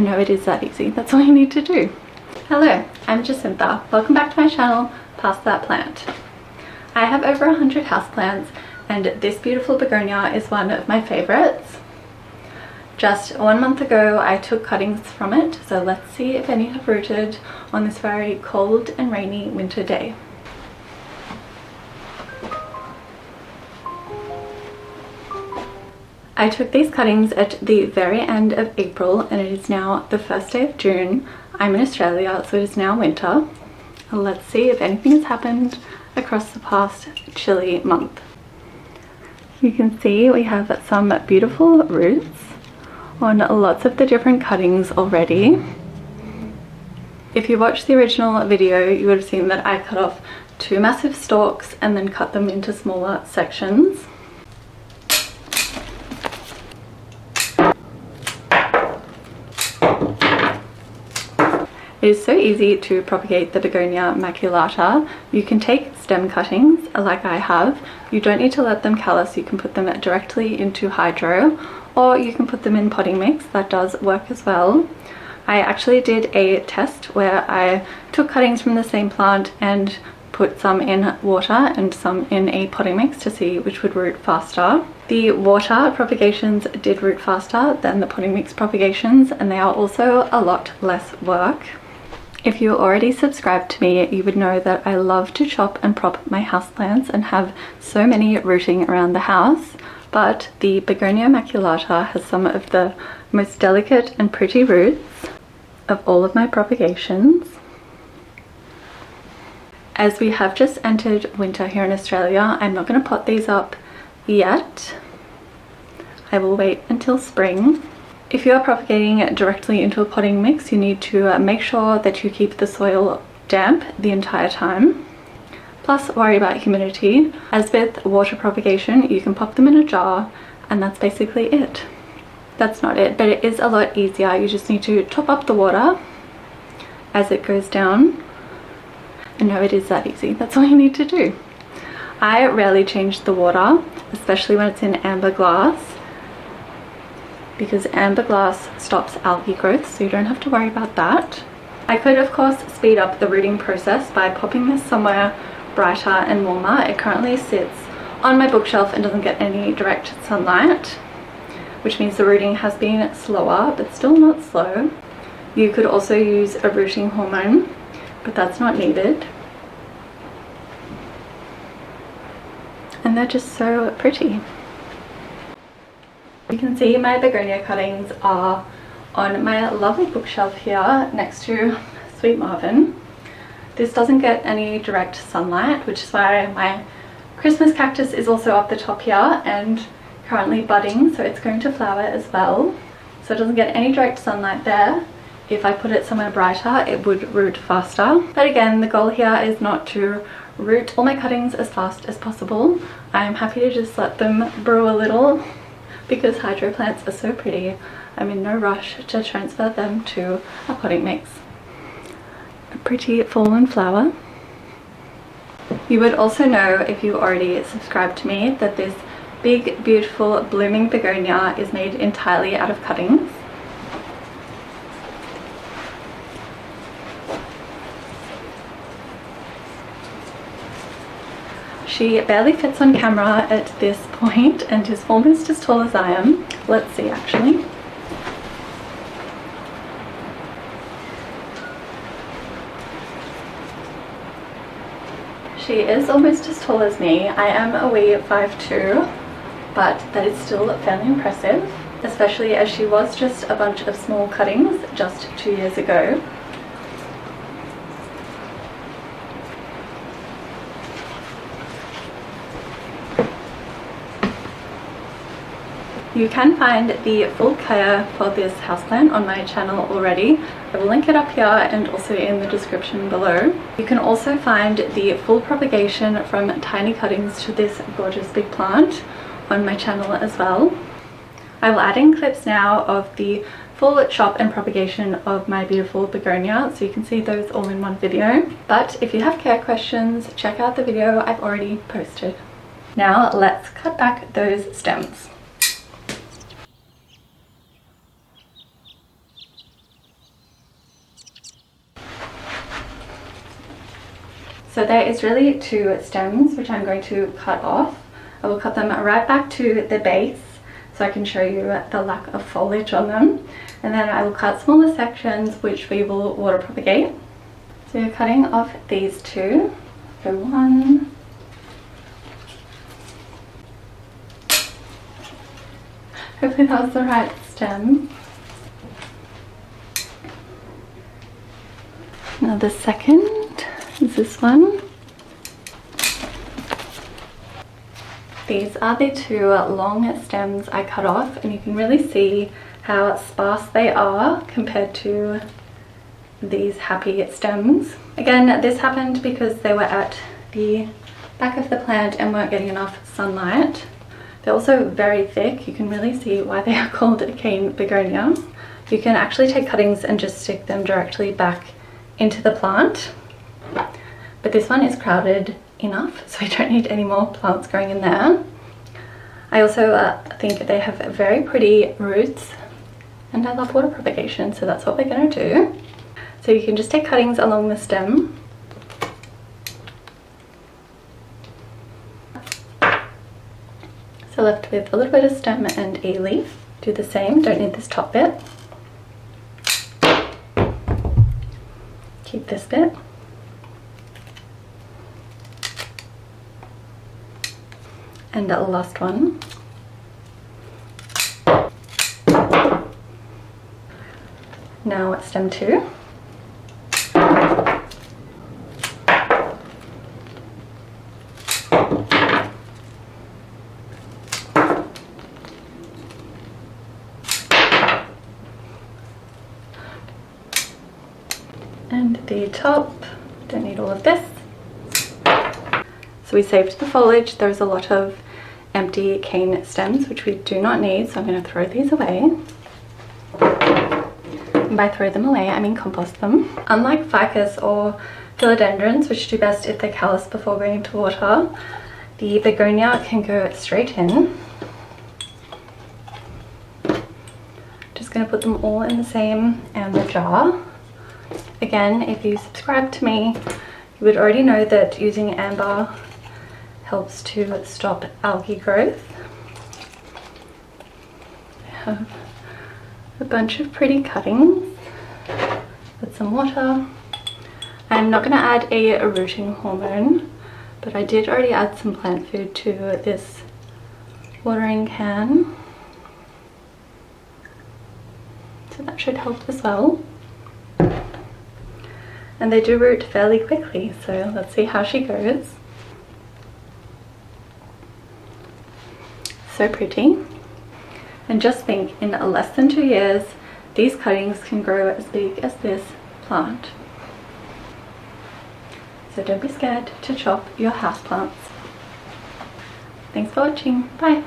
And no, it is that easy. That's all you need to do. Hello, I'm Jacinta. Welcome back to my channel, Past That Plant. I have over 100 houseplants and this beautiful begonia is one of my favorites. Just 1 month ago I took cuttings from it, so let's see if any have rooted on this very cold and rainy winter day. I took these cuttings at the very end of April and it is now the first day of June. I'm in Australia, so it is now winter. Let's see if anything has happened across the past chilly month. You can see we have some beautiful roots on lots of the different cuttings already. If you watched the original video, you would have seen that I cut off 2 massive stalks and then cut them into smaller sections. It is so easy to propagate the Begonia maculata. You can take stem cuttings like I have. You don't need to let them callus. You can put them directly into hydro, or you can put them in potting mix. That does work as well. I actually did a test where I took cuttings from the same plant and put some in water and some in a potting mix to see which would root faster. The water propagations did root faster than the potting mix propagations, and they are also a lot less work. If you already subscribed to me, you would know that I love to chop and prop my houseplants and have so many rooting around the house, but the Begonia maculata has some of the most delicate and pretty roots of all of my propagations. As we have just entered winter here in Australia, I'm not going to pot these up yet. I will wait until spring. If you are propagating directly into a potting mix, you need to make sure that you keep the soil damp the entire time. Plus worry about humidity. As with water propagation, you can pop them in a jar and that's basically it. That's not it, but it is a lot easier. You just need to top up the water as it goes down. And no, it is that easy. That's all you need to do. I rarely change the water, especially when it's in amber glass, because amber glass stops algae growth, so you don't have to worry about that. I could of course speed up the rooting process by popping this somewhere brighter and warmer. It currently sits on my bookshelf and doesn't get any direct sunlight, which means the rooting has been slower, but still not slow. You could also use a rooting hormone, but that's not needed. And they're just so pretty. You can see my begonia cuttings are on my lovely bookshelf here next to Sweet Marvin. This doesn't get any direct sunlight, which is why my Christmas cactus is also up the top here and currently budding, so it's going to flower as well. So it doesn't get any direct sunlight there. If I put it somewhere brighter, it would root faster. But again, the goal here is not to root all my cuttings as fast as possible. I'm happy to just let them brew a little, because hydro plants are so pretty. I'm in no rush to transfer them to a potting mix. A pretty fallen flower. You would also know, if you already subscribed to me, that this big beautiful blooming begonia is made entirely out of cuttings. She barely fits on camera at this point and is almost as tall as I am. Let's see actually. She is almost as tall as me. I am a wee 5'2", but that is still fairly impressive, especially as she was just a bunch of small cuttings just 2 years ago. You can find the full care for this houseplant on my channel already. I will link it up here and also in the description below. You can also find the full propagation from tiny cuttings to this gorgeous big plant on my channel as well. I will add in clips now of the full chop and propagation of my beautiful begonia, so you can see those all in one video. But if you have care questions, check out the video I've already posted. Now let's cut back those stems. So there is really 2 stems which I'm going to cut off. I will cut them right back to the base so I can show you the lack of foliage on them. And then I will cut smaller sections which we will water propagate. So you're cutting off these 2. So 1. Hopefully that was the right stem. Now the second is this one. These are the 2 long stems I cut off, and you can really see how sparse they are compared to these happy stems. Again, this happened because they were at the back of the plant and weren't getting enough sunlight. They're also very thick. You can really see why they are called a cane begonia. You can actually take cuttings and just stick them directly back into the plant. But this one is crowded enough, so we don't need any more plants growing in there. I also think they have very pretty roots, and I love water propagation, so that's what we're going to do. So you can just take cuttings along the stem. So left with a little bit of stem and a leaf. Do the same, don't need this top bit. Keep this bit. And the last one. Now stem 2. And the top, don't need all of this. So we saved the foliage. There's a lot of empty cane stems which we do not need, so I'm going to throw these away. And by throw them away I mean compost them. Unlike ficus or philodendrons, which do best if they're callous before going into water, the begonia can go straight in. Just going to put them all in the same amber jar. Again, if you subscribe to me, you would already know that using amber helps to stop algae growth. I have a bunch of pretty cuttings with some water. I'm not going to add a rooting hormone, but I did already add some plant food to this watering can, so that should help as well. And they do root fairly quickly, so let's see how she goes. So pretty. And just think, in less than 2 years, these cuttings can grow as big as this plant. So don't be scared to chop your houseplants. Thanks for watching. Bye.